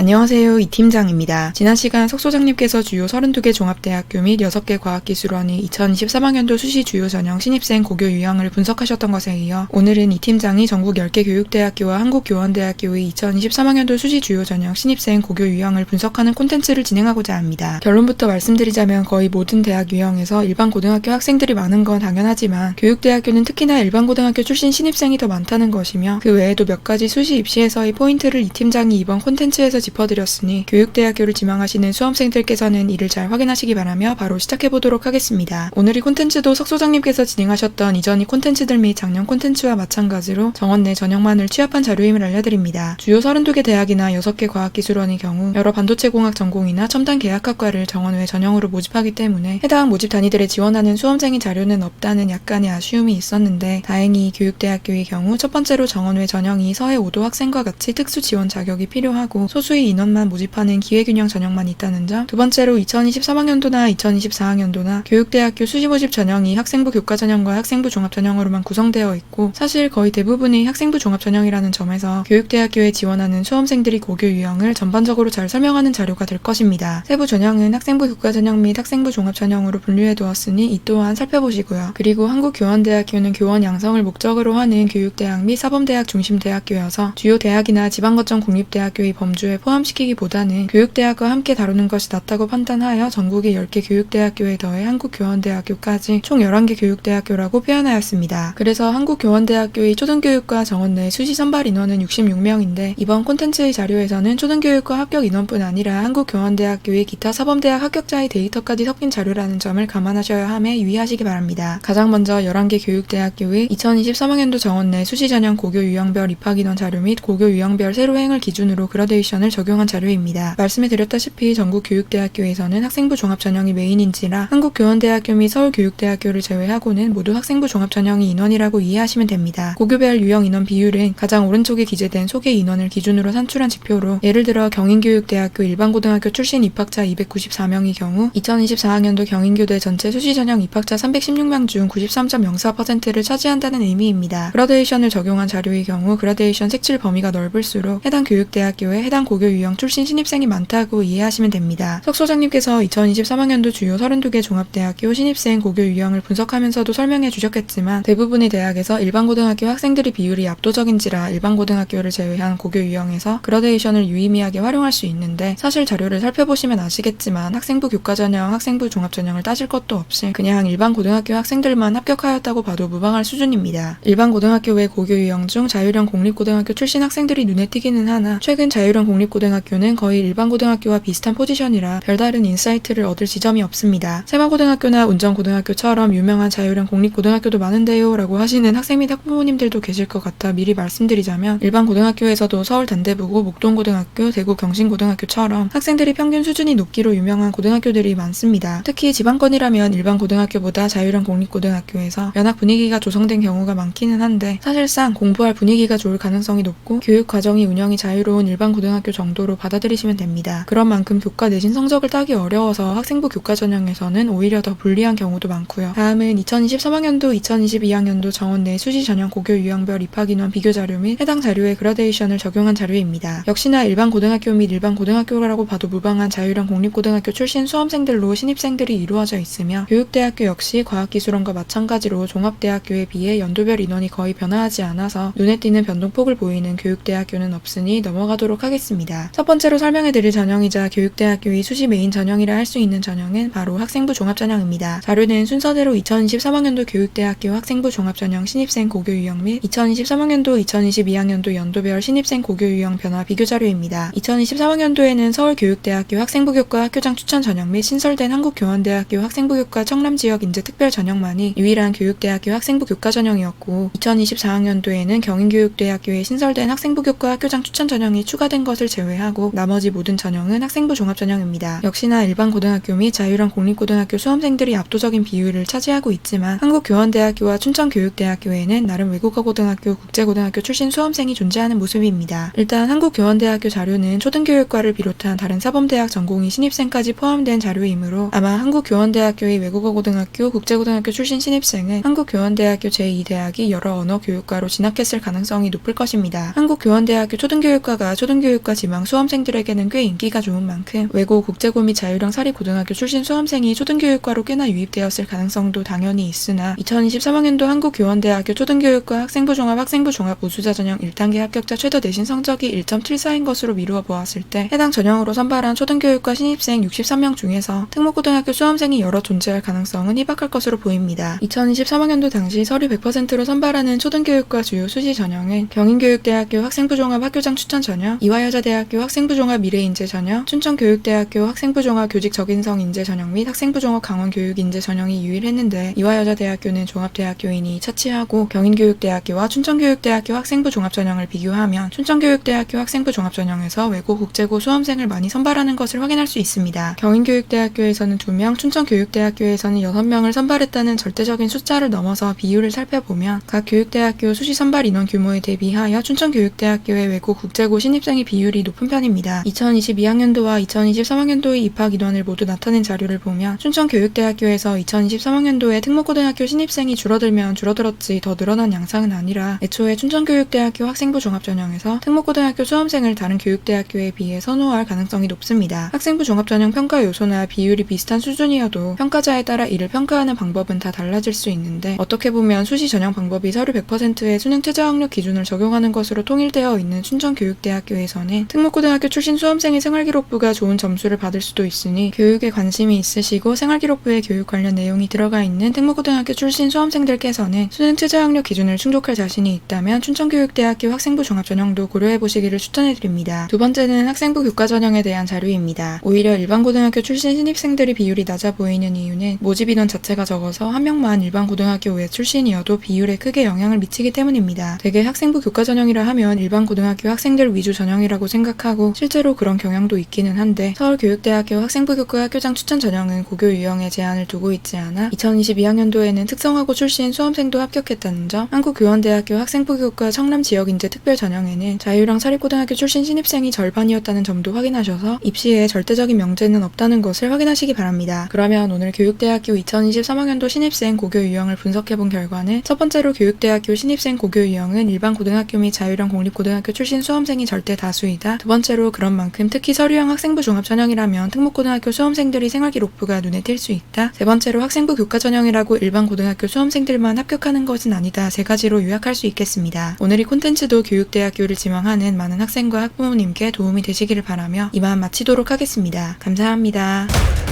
안녕하세요. 이 팀장입니다. 지난 시간 석 소장님께서 주요 32개 종합대학교 및 6개 과학기술원의 2023학년도 수시 주요 전형 신입생 고교 유형을 분석하셨던 것에 이어 오늘은 이 팀장이 전국 10개 교육대학교와 한국교원대학교의 2023학년도 수시 주요 전형 신입생 고교 유형을 분석하는 콘텐츠를 진행하고자 합니다. 결론부터 말씀드리자면 거의 모든 대학 유형에서 일반 고등학교 학생들이 많은 건 당연하지만 교육대학교는 특히나 일반 고등학교 출신 신입생이 더 많다는 것이며 그 외에도 몇 가지 수시 입시에서의 포인트를 이 팀장이 이번 콘텐츠에서 짚어드렸으니 교육대학교를 지망하시는 수험생들께서는 이를 잘 확인하시기 바라며 바로 시작해보도록 하겠습니다. 오늘 이 콘텐츠도 석 소장님께서 진행하셨던 이전 이 콘텐츠들 및 작년 콘텐츠와 마찬가지로 정원 내 전형만을 취합한 자료임을 알려드립니다. 주요 32개 대학이나 6개 과학기술원의 경우 여러 반도체공학 전공이나 첨단 계약학과를 정원 외 전형으로 모집하기 때문에 해당 모집 단위들에 지원하는 수험생의 자료는 없다는 약간의 아쉬움이 있었는데 다행히 교육대학교의 경우 첫 번째로 정원 외 전형이 서해 5도 학생과 같이 특수 지원 자격이 필요하고 소수의 인원만 모집하는 기회균형 전형만 있다는 점, 두 번째로 2023학년도나 2024학년도나 교육대학교 수시 모집 전형이 학생부 교과 전형과 학생부 종합 전형으로만 구성되어 있고 사실 거의 대부분이 학생부 종합 전형이라는 점에서 교육대학교에 지원하는 수험생들이 고교 유형을 전반적으로 잘 설명하는 자료가 될 것입니다. 세부 전형은 학생부 교과 전형 및 학생부 종합 전형으로 분류해 두었으니 이 또한 살펴보시고요. 그리고 한국교원대학교는 교원 양성을 목적으로 하는 교육대학 및 사범대학 중심 대학교여서 주요 대학이나 지방거점 공립대학교의 범주에 포함시키기보다는 교육대학과 함께 다루는 것이 낫다고 판단하여 전국의 10개 교육대학교에 더해 한국교원대학교까지 총 11개 교육대학교라고 표현하였습니다. 그래서 한국교원대학교의 초등교육과 정원 내 수시 선발 인원은 66명인데 이번 콘텐츠의 자료에서는 초등교육과 합격 인원뿐 아니라 한국교원대학교의 기타 사범대학 합격자의 데이터까지 섞인 자료라는 점을 감안하셔야 함에 유의하시기 바랍니다. 가장 먼저 11개 교육대학교의 2023학년도 정원 내 수시 전형 고교 유형별 입학 인원 자료 및 고교 유형별 세로 행을 기준으로 그라데이션을 적용한 자료입니다. 말씀해드렸다시피 전국 교육대학교에서는 학생부 종합 전형이 메인인지라 한국교원대학교 및 서울교육대학교를 제외하고는 모두 학생부 종합 전형이 인원이라고 이해하시면 됩니다. 고교별 유형 인원 비율은 가장 오른쪽에 기재된 소개 인원을 기준으로 산출한 지표로 예를 들어 경인교육대학교 일반고등학교 출신 입학자 294명의 경우 2024학년도 경인교대 전체 수시 전형 입학자 316명 중 93.04%를 차지한다는 의미입니다. 그라데이션을 적용한 자료의 경우 그라데이션 색칠 범위가 넓을수록 해당 교육대학교에 해당 고교 유형 출신 신입생이 많다고 이해하시면 됩니다. 석 소장님께서 2023학년도 주요 32개 종합대학교 신입생 고교 유형을 분석하면서도 설명해 주셨겠지만 대부분의 대학에서 일반고등학교 학생들의 비율이 압도적인지라 일반고등학교를 제외한 고교 유형에서 그라데이션을 유의미하게 활용할 수 있는데 사실 자료를 살펴보시면 아시겠지만 학생부 교과 전형, 학생부 종합 전형을 따질 것도 없이 그냥 일반고등학교 학생들만 합격하였다고 봐도 무방할 수준입니다. 일반고등학교 외 고교 유형 중 자율형 공립고등학교 출신 학생들이 눈에 띄기는 하나 최근 자율형 공립고등학교는 거의 일반고등학교와 비슷한 포지션이라 별다른 인사이트를 얻을 지점이 없습니다. 세마고등학교나 운정고등학교처럼 유명한 자율형 공립고등학교도 많은데요 라고 하시는 학생 및 학부모님들도 계실 것 같아 미리 말씀드리자면 일반고등학교에서도 서울 단대부고 목동고등학교, 대구 경신고등학교처럼 학생들이 평균 수준이 높기로 유명한 고등학교들이 많습니다. 특히 지방권이라면 일반고등학교보다 자율형 공립고등학교에서 면학 분위기가 조성된 경우가 많기는 한데 사실상 공부할 분위기가 좋을 가능성이 높고 교육 과정이 운영이 자유로운 일반 고등학교 정도로 받아들이시면 됩니다. 그런 만큼 교과 내신 성적을 따기 어려워서 학생부 교과 전형에서는 오히려 더 불리한 경우도 많고요. 다음은 2023학년도, 2022학년도 정원 내 수시 전형 고교 유형별 입학 인원 비교 자료 및 해당 자료의 그라데이션을 적용한 자료입니다. 역시나 일반 고등학교 및 일반 고등학교라고 봐도 무방한 자율형 공립고등학교 출신 수험생들로 신입생들이 이루어져 있으며 교육대학교 역시 과학기술원과 마찬가지로 종합대학교에 비해 연도별 인원이 거의 변화하지 않아서 눈에 띄는 변동폭을 보이는 교육대학교는 없으니 넘어가도록 하겠습니다. 첫 번째로 설명해드릴 전형이자 교육대학교의 수시 메인 전형이라 할 수 있는 전형은 바로 학생부 종합전형입니다. 자료는 순서대로 2023학년도 교육대학교 학생부 종합전형 신입생 고교 유형 및 2023학년도, 2022학년도 연도별 신입생 고교 유형 변화 비교 자료입니다. 2023학년도에는 서울교육대학교 학생부교과 학교장 추천 전형 및 신설된 한국교원대학교 학생부교과 청남지역 인재 특별 전형만이 유일한 교육대학교 학생부 교과 전형이었고 2024학년도에는 경인교육대학교에 신설된 학생부교과 학교장 추천 전형이 추가된 것을 제외하고 나머지 모든 전형은 학생부 종합 전형입니다. 역시나 일반 고등학교 및 자율형 공립고등학교 수험생들이 압도적인 비율을 차지하고 있지만 한국교원대학교와 춘천교육대학교에는 나름 외국어 고등학교, 국제고등학교 출신 수험생이 존재하는 모습입니다. 일단 한국교원대학교 자료는 초등교육과를 비롯한 다른 사범대학 전공의 신입생까지 포함된 자료이므로 아마 한국교원대학교의 외국어 고등학교, 국제고등학교 출신 신입생은 한국교원대학교 제2대학이 여러 언어 교육과로 진학했을 가능성이 높을 것입니다. 한국교원대학교 초등교육과가 초등교육과 지망 전망 수험생들에게는 꽤 인기가 좋은 만큼 외고, 국제고 및 자유형 사립고등학교 출신 수험생이 초등교육과로 꽤나 유입되었을 가능성도 당연히 있으나 2023학년도 한국교원대학교 초등교육과 학생부 종합 우수자 전형 1단계 합격자 최저 내신 성적이 1.74인 것으로 미루어 보았을 때 해당 전형으로 선발한 초등교육과 신입생 63명 중에서 특목고등학교 수험생이 여러 존재할 가능성은 희박할 것으로 보입니다. 2023학년도 당시 서류 100%로 선발하는 초등교육과 주요 수시 전형은 경인교육대학교 학생부 종합 학교장 추천 전형, 이화여자대학교 학생부 종합 미래인재 전형, 춘천교육대학교 학생부 종합 교직 적인성 인재 전형 및 학생부 종합 강원교육 인재 전형이 유일했는데 이화여자대학교는 종합대학교인이 차치하고 경인교육대학교와 춘천교육대학교 학생부 종합 전형을 비교하면 춘천교육대학교 학생부 종합 전형에서 외고, 국제고 수험생을 많이 선발하는 것을 확인할 수 있습니다. 경인교육대학교에서는 2명, 춘천교육대학교에서는 6명을 선발했다는 절대적인 숫자를 넘어서 비율을 살펴보면 각 교육대학교 수시 선발 인원 규모에 대비하여 춘천교육대학교의 외고, 국제고 신입생의 비율이 높은 편입니다. 2022학년도와 2023학년도의 입학 인원을 모두 나타낸 자료를 보면 춘천교육대학교에서 2023학년도에 특목고등학교 신입생이 줄어들면 줄어들었지 더 늘어난 양상은 아니라 애초에 춘천교육대학교 학생부 종합전형에서 특목고등학교 수험생을 다른 교육대학교에 비해 선호할 가능성이 높습니다. 학생부 종합전형 평가 요소나 비율이 비슷한 수준이어도 평가자에 따라 이를 평가하는 방법은 다 달라질 수 있는데 어떻게 보면 수시 전형 방법이 서류 100%의 수능 최저 학력 기준을 적용하는 것으로 통일되어 있는 춘천교육대학교에서는 특목고등학교 출신 수험생의 생활기록부가 좋은 점수를 받을 수도 있으니 교육에 관심이 있으시고 생활기록부에 교육 관련 내용이 들어가 있는 특목고등학교 출신 수험생들께서는 수능 최저 학력 기준을 충족할 자신이 있다면 춘천교육대학교 학생부 종합전형도 고려해보시기를 추천해드립니다. 두 번째는 학생부 교과전형에 대한 자료입니다. 오히려 일반 고등학교 출신 신입생들의 비율이 낮아 보이는 이유는 모집 인원 자체가 적어서 한 명만 일반 고등학교 외 출신이어도 비율에 크게 영향을 미치기 때문입니다. 대개 학생부 교과전형이라 하면 일반 고등학교 학생들 위주 전형이라고 생각하고 실제로 그런 경향도 있기는 한데 서울교육대학교 학생부 교과 학교장 추천 전형은 고교 유형에 제한을 두고 있지 않아 2022학년도에는 특성화고 출신 수험생도 합격했다는 점, 한국교원대학교 학생부 교과 청남 지역인재 특별 전형에는 자유형 사립고등학교 출신 신입생이 절반이었다는 점도 확인하셔서 입시에 절대적인 명제는 없다는 것을 확인하시기 바랍니다. 그러면 오늘 교육대학교 2023학년도 신입생 고교 유형을 분석해본 결과는 첫 번째로 교육대학교 신입생 고교 유형은 일반 고등학교 및 자유형 공립고등학교 출신 수험생이 절대 다수이다. 두 번째로 그런 만큼 특히 서류형 학생부 종합 전형이라면 특목고등학교 수험생들이 생활기록부가 눈에 띌 수 있다. 세 번째로 학생부 교과 전형이라고 일반 고등학교 수험생들만 합격하는 것은 아니다. 세 가지로 요약할 수 있겠습니다. 오늘 이 콘텐츠도 교육대학교를 지망하는 많은 학생과 학부모님께 도움이 되시기를 바라며 이만 마치도록 하겠습니다. 감사합니다.